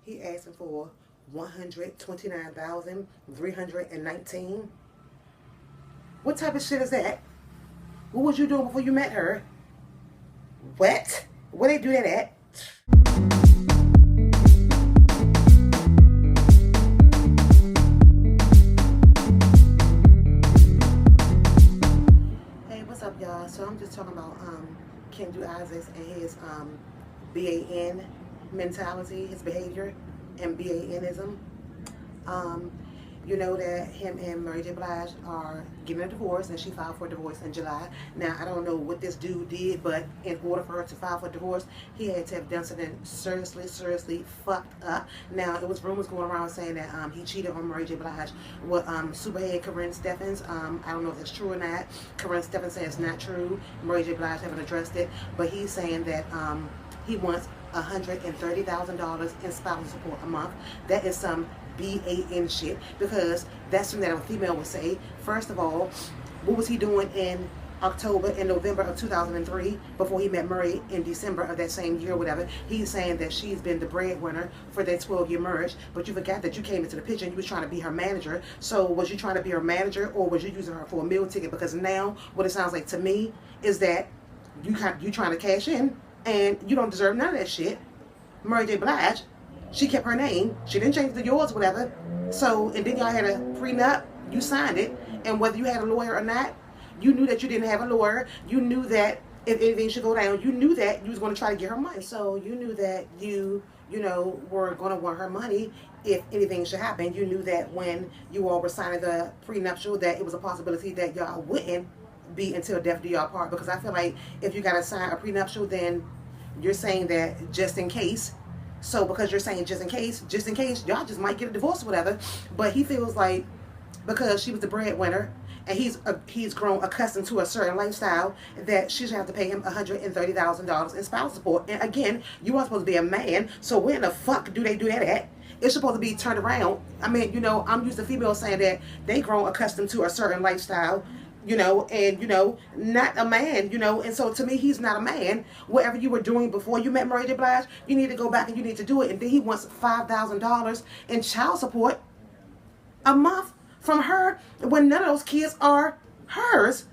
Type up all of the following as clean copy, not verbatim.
He asking for $129,319. What type of shit is that? What was you doing before you met her? What? Where they do that at? Hey, what's up, y'all? So I'm just talking about Kendu Issacs and his BAN mentality, his behavior, and BANism. You know that him and Mary J. Blige are getting a divorce, and she filed for a divorce in July. Now, I don't know what this dude did, but in order for her to file for a divorce, he had to have done something seriously fucked up. Now, there was rumors going around saying that he cheated on Mary J. Blige with Superhead Corinne Steffens. I don't know if that's true or not. Corinne Steffens says it's not true. Mary J. Blige haven't addressed it, but he's saying that he wants $130,000 in spousal support a month. That is some BAN shit, because that's something that a female would say. First of all, what was he doing in October and November of 2003 before he met Murray in December of that same year or whatever? He's saying that she's been the breadwinner for that 12-year marriage, but you forgot that you came into the picture and you was trying to be her manager. So was you trying to be her manager, or was you using her for a meal ticket? Because now what it sounds like to me is that you trying to cash in, and you don't deserve none of that shit. Mary J. Blige, she kept her name. She didn't change the yours, whatever. So, and then y'all had a prenup. You signed it. And whether you had a lawyer or not, you knew that you didn't have a lawyer. You knew that if anything should go down, you knew that you was going to try to get her money. So you knew that you know, were going to want her money if anything should happen. You knew that when you all were signing the prenuptial, that it was a possibility that y'all wouldn't be until death do y'all part. Because I feel like if you got to sign a prenuptial, then you're saying that just in case. So because you're saying just in case, y'all just might get a divorce or whatever. But he feels like because she was the breadwinner and he's grown accustomed to a certain lifestyle, that she should have to pay him $130,000 in spousal support. And again, you are supposed to be a man, so where in the fuck do they do that at? It's supposed to be turned around. I mean, you know, I'm used to females saying that they grown accustomed to a certain lifestyle, you know, and, you know, not a man, you know, and so to me, he's not a man. Whatever you were doing before you met Mary J. Blige, you need to go back and you need to do it. And then he wants $5,000 in child support a month from her when none of those kids are hers.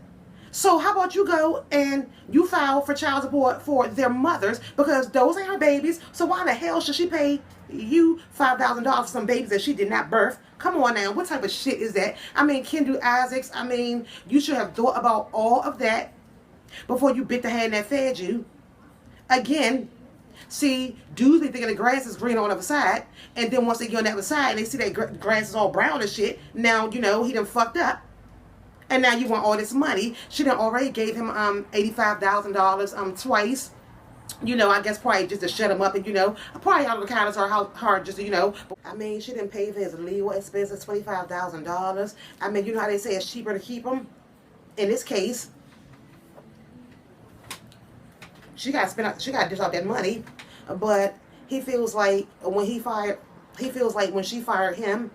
So how about you go and you file for child support for their mothers, because those ain't her babies. So why the hell should she pay you $5,000 for some babies that she did not birth? Come on now, what type of shit is that? I mean, Kendu Issacs, I mean, you should have thought about all of that before you bit the hand that fed you. Again, see, dudes be thinking the grass is green on the other side, and then once they get on the other side and they see that grass is all brown and shit, now, you know, he done fucked up. And now you want all this money. She done already gave him $85,000 twice. You know, I guess probably just to shut him up, and, you know, probably out of the kindness of her heart, just to, you know. I mean, she didn't pay for his legal expenses, $25,000. I mean, you know how they say it's cheaper to keep him? In this case, she got to dish out that money. But he feels like when she fired him,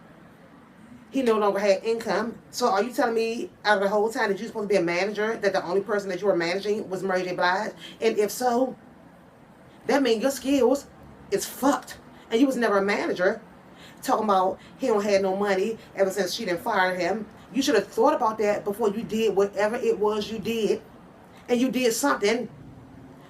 he no longer had income. So are you telling me out of the whole time that you're supposed to be a manager, that the only person that you were managing was Mary J. Blige? And if so, that means your skills is fucked. And you was never a manager. Talking about he don't have no money ever since she didn't fire him. You should have thought about that before you did whatever it was you did. And you did something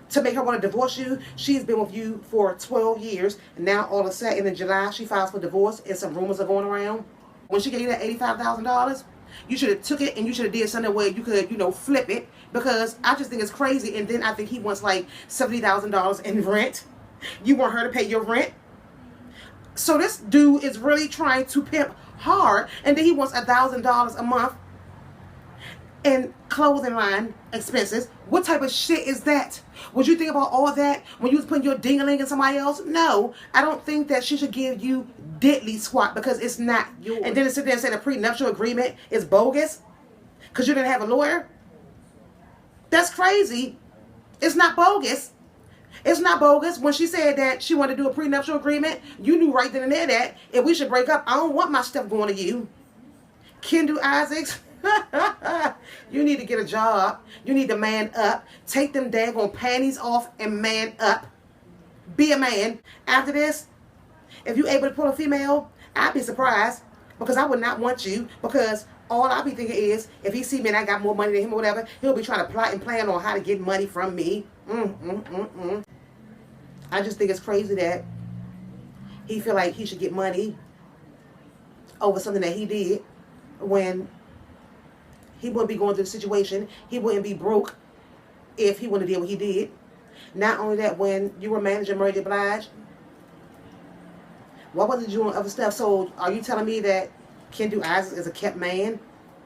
to make her want to divorce you. She's been with you for 12 years. And now all of a sudden in July she files for divorce and some rumors are going around. When she gave you that $85,000, you should have took it and you should have did something where you could, you know, flip it, because I just think it's crazy. And then I think he wants like $70,000 in rent. You want her to pay your rent. So this dude is really trying to pimp hard, and then he wants $1,000 a month in clothing line expenses. What type of shit is that? Would you think about all that when you was putting your ding-a-ling in somebody else? No, I don't think that she should give you diddly squat, because it's not yours. And then to sit there and say the prenuptial agreement is bogus because you didn't have a lawyer? That's crazy. It's not bogus. It's not bogus. When she said that she wanted to do a prenuptial agreement, you knew right then and there that if we should break up, I don't want my stuff going to you. Kendu Issacs, you need to get a job. You need to man up. Take them daggone panties off and man up. Be a man. After this, If you able to pull a female, I'd be surprised, because I would not want you, because all I be thinking is, if he see me and I got more money than him or whatever, he'll be trying to plot and plan on how to get money from me. I just think it's crazy that he feel like he should get money over something that he did, when he wouldn't be going through the situation. He wouldn't be broke if he wouldn't have did what he did. Not only that, when you were managing Mary J. Blige, why wasn't you doing other stuff? So are you telling me that Kendu Issacs is a kept man,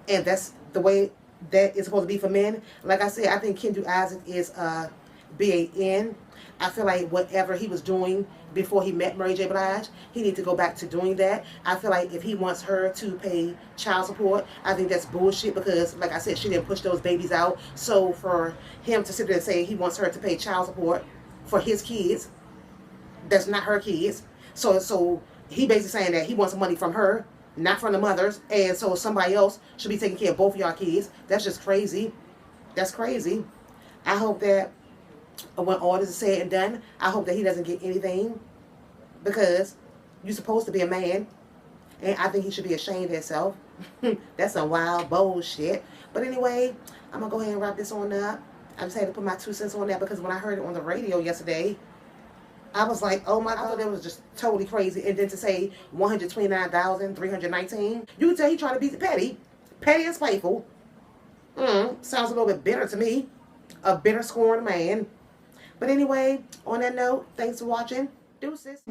and that's the way that it's supposed to be for men? Like I said, I think Kendu Issacs is a BAN. I feel like whatever he was doing before he met Mary J. Blige, he needs to go back to doing that. I feel like if he wants her to pay child support, I think that's bullshit, because, like I said, she didn't push those babies out. So for him to sit there and say he wants her to pay child support for his kids, that's not her kids. So he basically saying that he wants money from her, not from the mothers, and so somebody else should be taking care of both of y'all kids. That's just crazy. That's crazy. I hope that when all this is said and done, I hope that he doesn't get anything, because you're supposed to be a man, and I think he should be ashamed of himself. That's some wild bullshit. But anyway, I'm going to go ahead and wrap this on up. I just had to put my 2 cents on that, because when I heard it on the radio yesterday, I was like, oh my God, that was just totally crazy. And then to say 129,319, you can tell he trying to be petty. Petty and spiteful. Sounds a little bit bitter to me. A bitter, scorned man. But anyway, on that note, thanks for watching. Deuces.